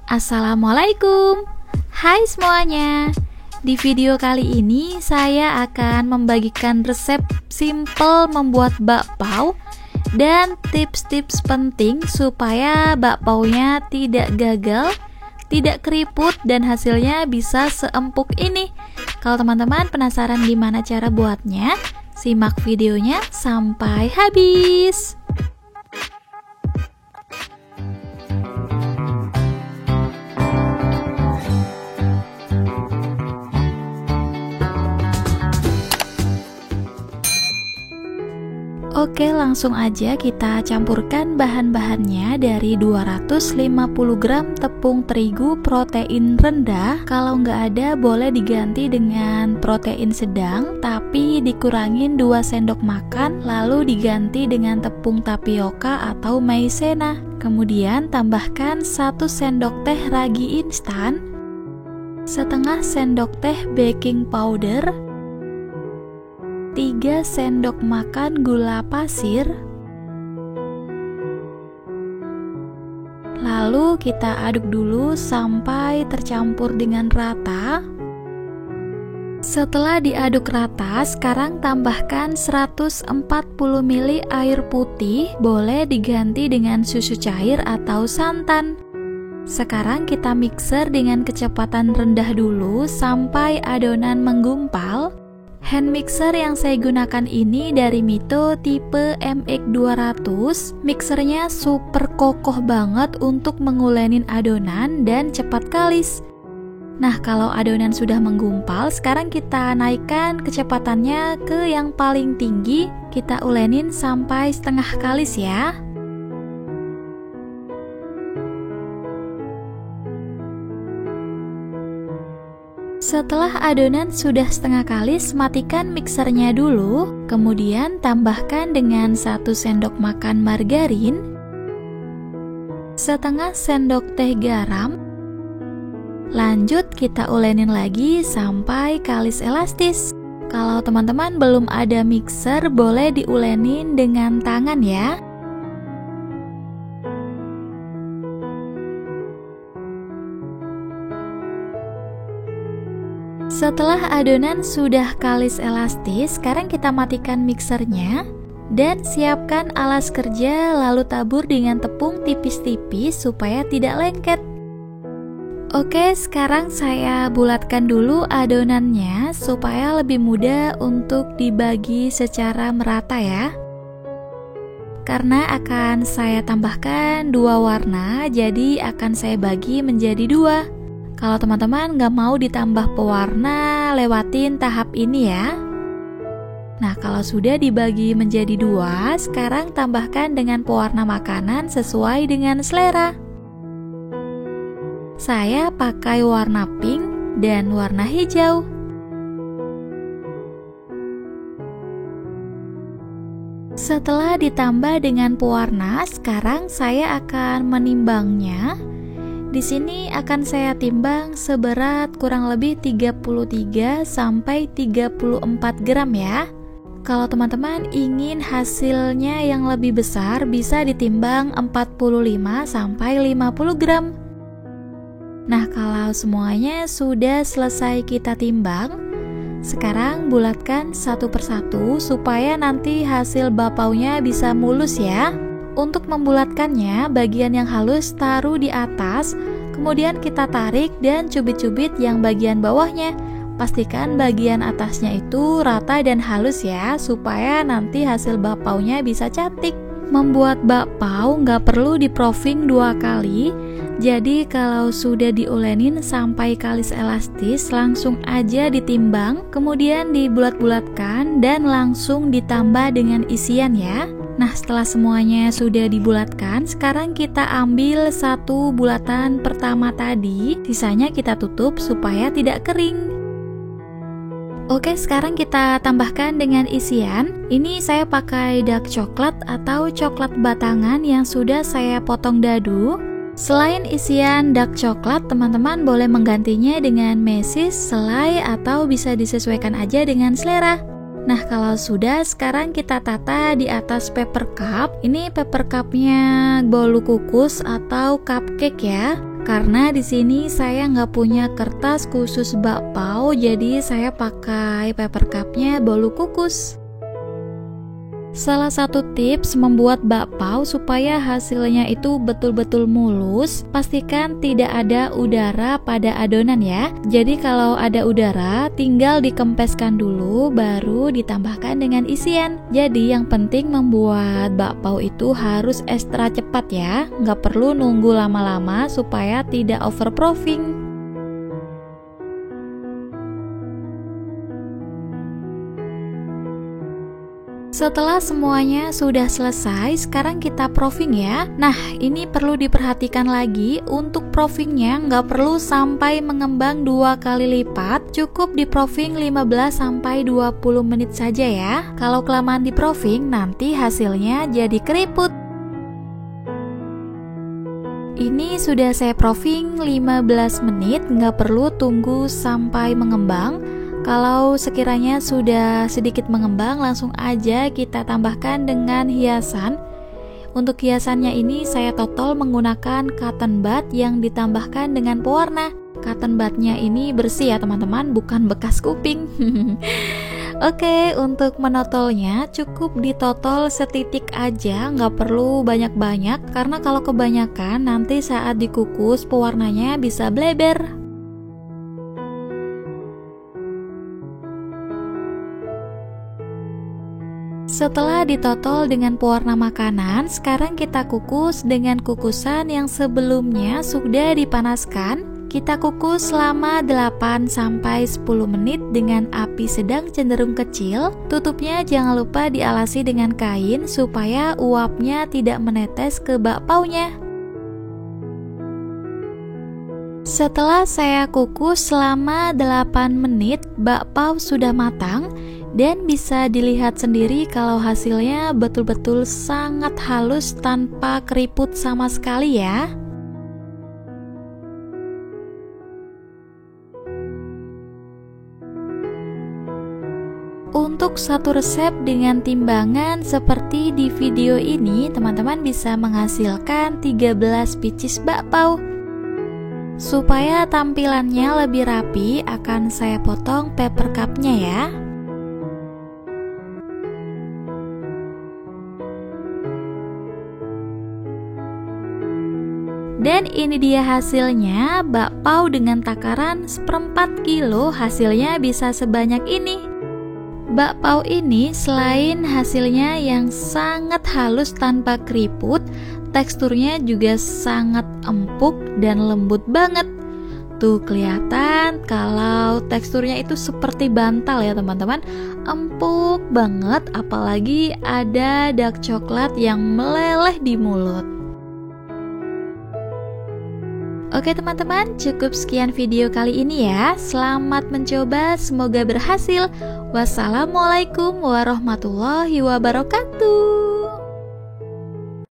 Assalamualaikum. Hai semuanya. Di video kali ini saya akan membagikan resep simple membuat bakpao dan tips-tips penting supaya bakpaonya tidak gagal, tidak keriput, dan hasilnya bisa seempuk ini. Kalau teman-teman penasaran gimana cara buatnya, simak videonya sampai habis. Oke, langsung aja kita campurkan bahan-bahannya. Dari 250 gram tepung terigu protein rendah. Kalau nggak ada boleh diganti dengan protein sedang, tapi dikurangin 2 sendok makan, lalu diganti dengan tepung tapioka atau maizena. Kemudian tambahkan 1 sendok teh ragi instan, setengah sendok teh baking powder, 3 sendok makan gula pasir. Lalu kita aduk dulu sampai tercampur dengan rata. Setelah diaduk rata, sekarang tambahkan 140 ml air putih, boleh diganti dengan susu cair atau santan. Sekarang kita mixer dengan kecepatan rendah dulu sampai adonan menggumpal. Hand mixer yang saya gunakan ini dari Mito tipe MX200. Mixernya super kokoh banget untuk mengulenin adonan dan cepat kalis. Nah, kalau adonan sudah menggumpal, sekarang kita naikkan kecepatannya ke yang paling tinggi. Kita ulenin sampai setengah kalis ya. Setelah adonan sudah setengah kalis, matikan mixernya dulu. Kemudian tambahkan dengan 1 sendok makan margarin, setengah sendok teh garam. Lanjut kita ulenin lagi sampai kalis elastis. Kalau teman-teman belum ada mixer, boleh diulenin dengan tangan ya. Setelah adonan sudah kalis elastis, sekarang kita matikan mixernya dan siapkan alas kerja, lalu tabur dengan tepung tipis-tipis supaya tidak lengket. Oke, sekarang saya bulatkan dulu adonannya supaya lebih mudah untuk dibagi secara merata ya. Karena akan saya tambahkan 2 warna, jadi akan saya bagi menjadi 2. Kalau teman-teman nggak mau ditambah pewarna, lewatin tahap ini ya. Nah, kalau sudah dibagi menjadi 2, sekarang tambahkan dengan pewarna makanan sesuai dengan selera. Saya pakai warna pink dan warna hijau. Setelah ditambah dengan pewarna, sekarang saya akan menimbangnya. Di sini akan saya timbang seberat kurang lebih 33 sampai 34 gram ya. Kalau teman-teman ingin hasilnya yang lebih besar, bisa ditimbang 45 sampai 50 gram. Nah, kalau semuanya sudah selesai kita timbang, sekarang bulatkan satu persatu supaya nanti hasil bakpaonya bisa mulus ya. Untuk membulatkannya, bagian yang halus taruh di atas, kemudian kita tarik dan cubit-cubit yang bagian bawahnya. Pastikan bagian atasnya itu rata dan halus ya, supaya nanti hasil bakpaonya bisa cantik. Membuat bakpao nggak perlu di-proofing 2 kali, jadi kalau sudah diulenin sampai kalis elastis, langsung aja ditimbang, kemudian dibulat-bulatkan dan langsung ditambah dengan isian ya. Nah, setelah semuanya sudah dibulatkan, sekarang kita ambil 1 bulatan pertama tadi, sisanya kita tutup supaya tidak kering. Oke, sekarang kita tambahkan dengan isian. Ini saya pakai dark coklat atau coklat batangan yang sudah saya potong dadu. Selain isian dark coklat, teman-teman boleh menggantinya dengan mesis, selai, atau bisa disesuaikan aja dengan selera. Nah, kalau sudah, sekarang kita tata di atas paper cup. Ini paper cupnya bolu kukus atau cupcake ya. Karena di sini saya nggak punya kertas khusus bakpao, jadi saya pakai paper cupnya bolu kukus. Salah satu tips membuat bakpao supaya hasilnya itu betul-betul mulus, pastikan tidak ada udara pada adonan ya. Jadi kalau ada udara, tinggal dikempeskan dulu, baru ditambahkan dengan isian. Jadi yang penting membuat bakpao itu harus ekstra cepat ya, nggak perlu nunggu lama-lama supaya tidak overproofing. Setelah semuanya sudah selesai, sekarang kita proofing ya. Nah, ini perlu diperhatikan lagi, untuk proofingnya nggak perlu sampai mengembang 2 kali lipat, cukup di proofing 15-20 menit saja ya. Kalau kelamaan di proofing, nanti hasilnya jadi keriput. Ini sudah saya proofing 15 menit, nggak perlu tunggu sampai mengembang. Kalau sekiranya sudah sedikit mengembang, langsung aja kita tambahkan dengan hiasan. Untuk hiasannya ini saya totol menggunakan cotton bud yang ditambahkan dengan pewarna. Cotton budnya ini bersih ya teman-teman, bukan bekas kuping. Oke, untuk menotolnya cukup ditotol setitik aja, nggak perlu banyak-banyak, karena kalau kebanyakan nanti saat dikukus pewarnanya bisa bleber. Setelah ditotol dengan pewarna makanan, sekarang kita kukus dengan kukusan yang sebelumnya sudah dipanaskan. Kita kukus selama 8-10 menit dengan api sedang cenderung kecil. Tutupnya jangan lupa dialasi dengan kain supaya uapnya tidak menetes ke bakpaonya. Setelah saya kukus selama 8 menit, bakpao sudah matang. Dan bisa dilihat sendiri kalau hasilnya betul-betul sangat halus tanpa keriput sama sekali ya. Untuk satu resep dengan timbangan seperti di video ini, teman-teman bisa menghasilkan 13 pieces bakpao. Supaya tampilannya lebih rapi, akan saya potong paper cupnya ya. Dan ini dia hasilnya, bakpao dengan takaran 1/4 kilo, hasilnya bisa sebanyak ini. Bakpao ini selain hasilnya yang sangat halus tanpa keriput, teksturnya juga sangat empuk dan lembut banget. Tuh kelihatan kalau teksturnya itu seperti bantal ya teman-teman, empuk banget, apalagi ada dark coklat yang meleleh di mulut. Oke teman-teman, cukup sekian video kali ini ya. Selamat mencoba, semoga berhasil. Wassalamualaikum warahmatullahi wabarakatuh.